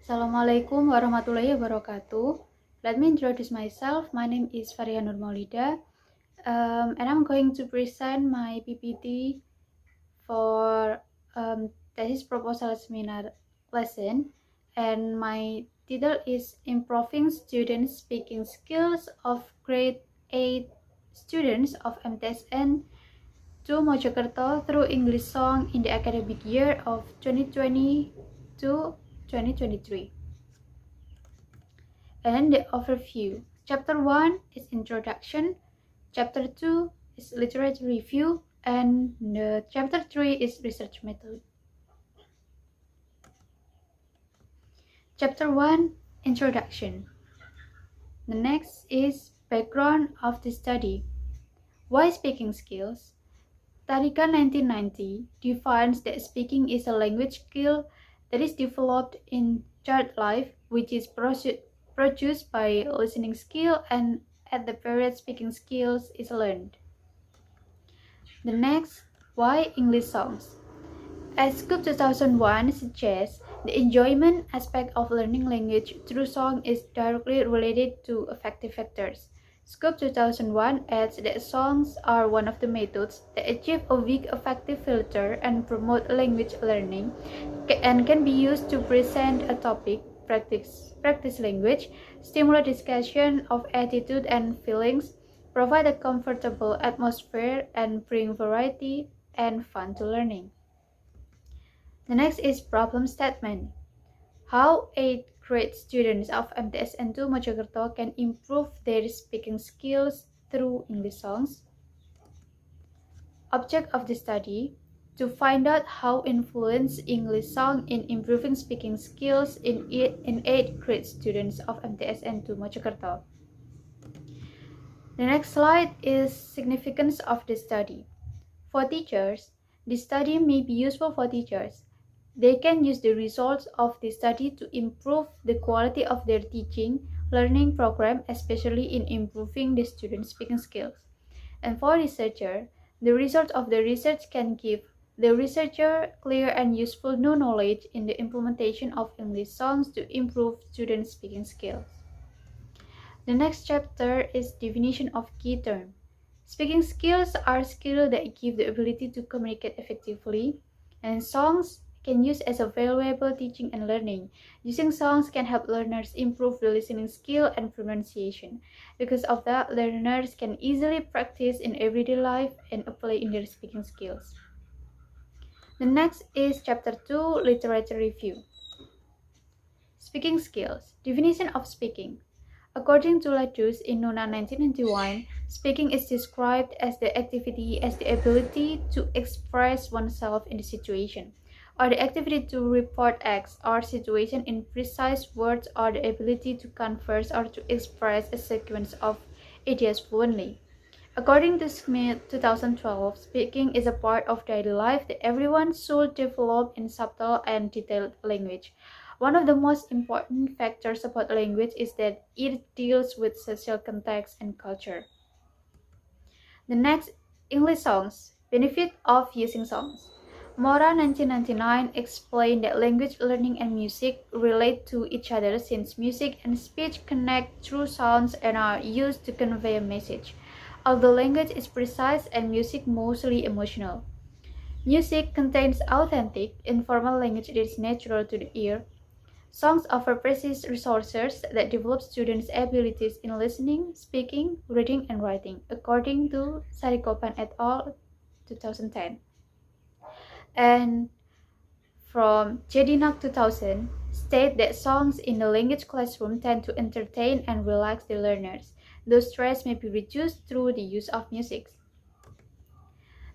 Assalamualaikum warahmatullahi wabarakatuh. Let me introduce myself. My name is Fariha Maulida, and I'm going to present my PPT for thesis proposal seminar lesson. And my title is Improving Student Speaking Skills of Grade 8 Students of MTSN to Mojokerto through English Song in the academic year of 2020 to 2023. And the overview. Chapter 1 is Introduction, Chapter 2 is Literature Review, and Chapter 3 is Research Method. Chapter 1, Introduction. The next is Background of the study. Why speaking skills? Tarika 1990 defines that speaking is a language skill that is developed in child life, which is produced by listening skill, and at the period speaking skills is learned. The next, why English songs? As Scoop 2001 suggests, the enjoyment aspect of learning language through song is directly related to affective factors. Scoop 2001 adds that songs are one of the methods that achieve a weak affective filter and promote language learning, and can be used to present a topic, practice language, stimulate discussion of attitude and feelings, provide a comfortable atmosphere, and bring variety and fun to learning. The next is problem statement. How 8th grade students of MTSN2 Mojokerto can improve their speaking skills through English songs. Object of the study: to find out how influence English song in improving speaking skills in 8th grade students of MTSN2 Mojokerto. The next slide is significance of the study. For teachers, the study may be useful for teachers. They can use the results of the study to improve the quality of their teaching, learning program, especially in improving the students' speaking skills. And for researcher, the results of the research can give the researcher clear and useful new knowledge in the implementation of English songs to improve students' speaking skills. The next chapter is definition of key term. Speaking skills are skills that give the ability to communicate effectively, and songs can use as a valuable teaching and learning. Using songs can help learners improve the listening skill and pronunciation. Because of that, learners can easily practice in everyday life and apply in their speaking skills. The next is Chapter 2, Literature Review. Speaking skills. Definition of speaking. According to Ladus in Nuna 1991, speaking is described as the activity as the ability to express oneself in the situation, or the activity to report acts or situation in precise words, or the ability to converse or to express a sequence of ideas fluently. According to Smith 2012, speaking is a part of daily life that everyone should develop in subtle and detailed language. One of the most important factors about language is that it deals with social context and culture. The next, English songs. Benefit of using songs. Mora 1999 explained that language learning and music relate to each other since music and speech connect through sounds and are used to convey a message. Although language is precise and music mostly emotional. Music contains authentic, informal language that is natural to the ear. Songs offer precise resources that develop students' abilities in listening, speaking, reading, and writing, according to Sarikopan et al. 2010. And from Jedinak 2000, state that songs in the language classroom tend to entertain and relax the learners, though stress may be reduced through the use of music.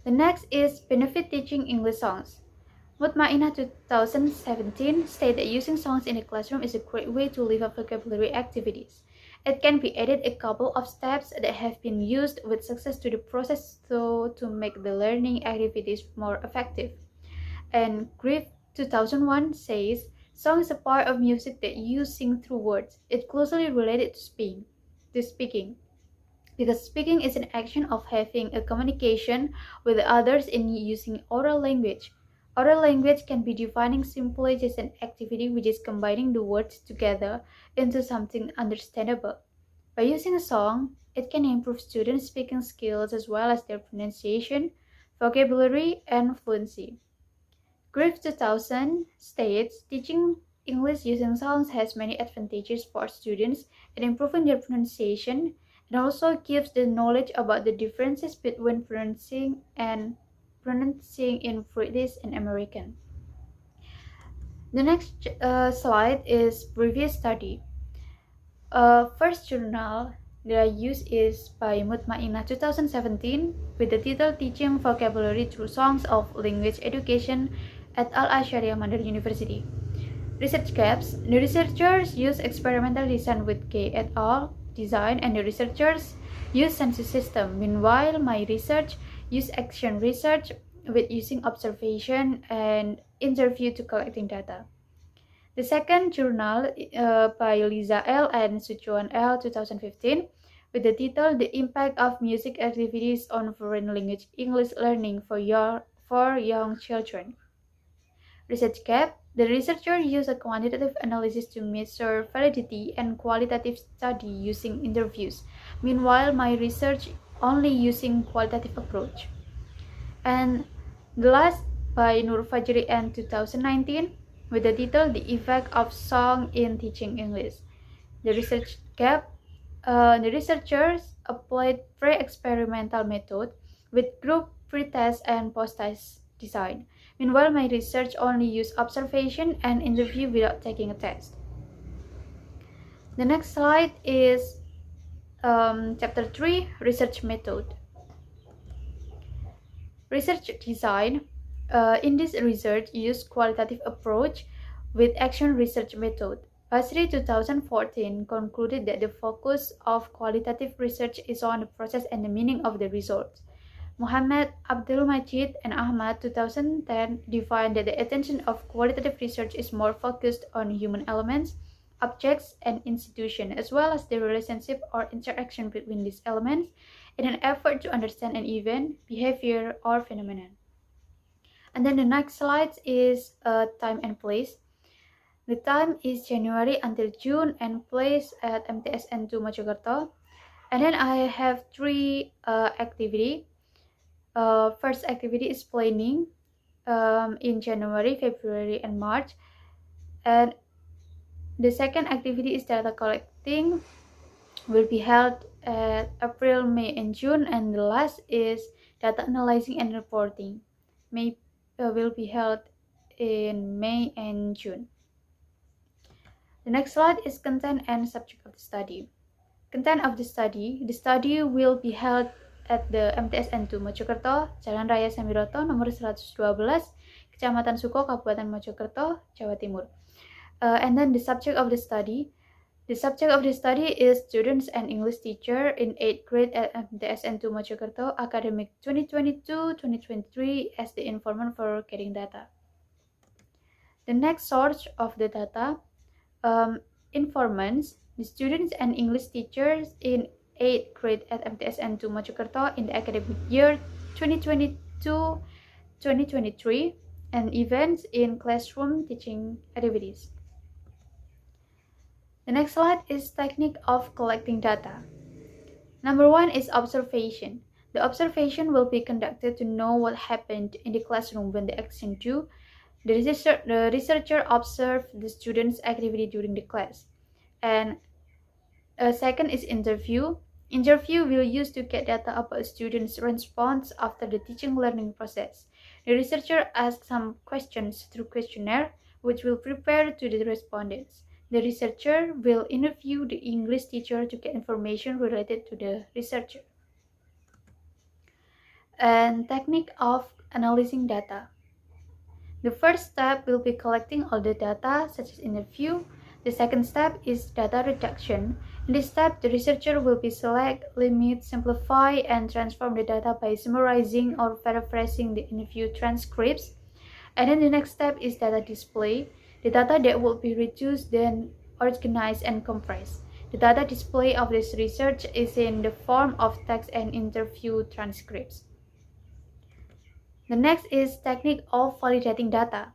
The next is benefit teaching English songs. Mutmainah 2017 stated that using songs in the classroom is a great way to live up vocabulary activities. It can be added a couple of steps that have been used with success to the process to make the learning activities more effective. And Griff 2001 says, song is a part of music that you sing through words. It's closely related to speaking. Because speaking is an action of having a communication with others in using oral language. Oral language can be defining simply as an activity which is combining the words together into something understandable. By using a song, it can improve students' speaking skills as well as their pronunciation, vocabulary, and fluency. Griff 2000 states teaching English using songs has many advantages for students in improving their pronunciation and also gives the knowledge about the differences between pronouncing in British and American. The next slide is previous study. First journal that I use is by Mutmainah 2017 with the title Teaching Vocabulary Through Songs of Language Education at Al-Azhar Mandar University. Research gaps. The researchers use experimental design with K et al. Design and the researchers use census system. Meanwhile, my research use action research with using observation and interview to collecting data. The second journal by Lisa L. and Suchuan L. 2015 with the title The Impact of Music Activities on Foreign Language English Learning for Young Children. Research gap. The researcher used a quantitative analysis to measure validity and qualitative study using interviews. Meanwhile, my research only using qualitative approach. And the last by Nur Fajri and 2019 with the title The Effect of Song in Teaching English. The research gap. The researchers applied pre-experimental method with group pre-test and post-test design. Meanwhile, my research only used observation and interview without taking a test. The next slide is Chapter 3, Research Method. Research design. In this research, used qualitative approach with action research method. Basri 2014 concluded that the focus of qualitative research is on the process and the meaning of the results. Muhammad Abdul Majid and Ahmad 2010 defined that the attention of qualitative research is more focused on human elements, objects, and institutions, as well as the relationship or interaction between these elements in an effort to understand an event, behavior, or phenomenon. And then the next slide is time and place. The time is January until June and place at MTSN2 Mojokerto. And then I have three activity. First activity is planning in January, February, and March. And the second activity is data collecting, will be held at April, May, and June. And the last is data analyzing and reporting, will be held in May and June. The next slide is content and subject of the study. Content of the study will be held at the MTSN2 Mojokerto, Jalan Raya Samiroto, nomor 112, Kecamatan Suko, Kabupaten Mojokerto, Jawa Timur. And then the subject of the study. The subject of the study is students and English teacher in 8th grade at MTSN2 Mojokerto, academic 2022-2023 as the informant for getting data. The next source of the data, informants, the students and English teachers in 8th grade at MTSN2 Mojokerto in the academic year 2022-2023 and events in classroom teaching activities. The next slide is technique of collecting data. Number 1 is observation. The observation will be conducted to know what happened in the classroom when the action due. The researcher observed the students' activity during the class. And second is interview. Interview will use to get data about students' response after the teaching learning process. The researcher asks some questions through questionnaire, which will prepare to the respondents. The researcher will interview the English teacher to get information related to the researcher. And technique of analyzing data. The first step will be collecting all the data, such as interview. The second step is data reduction. In this step, the researcher will be select, limit, simplify, and transform the data by summarizing or paraphrasing the interview transcripts. And then the next step is data display. The data that will be reduced, then organized and compressed. The data display of this research is in the form of text and interview transcripts. The next is technique of validating data.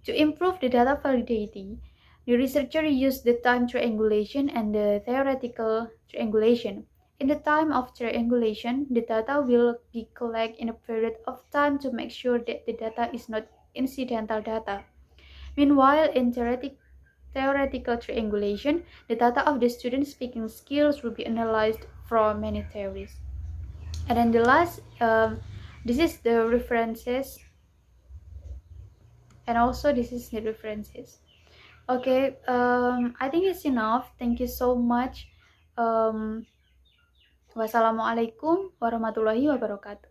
To improve the data validity, the researcher used the time triangulation and the theoretical triangulation. In the time of triangulation, the data will be collected in a period of time to make sure that the data is not incidental data. Meanwhile, in theoretical triangulation, the data of the student's speaking skills will be analyzed from many theories. And then the last, this is the references, and also this is the references. Okay, I think it's enough. Thank you so much. Wassalamualaikum warahmatullahi wabarakatuh.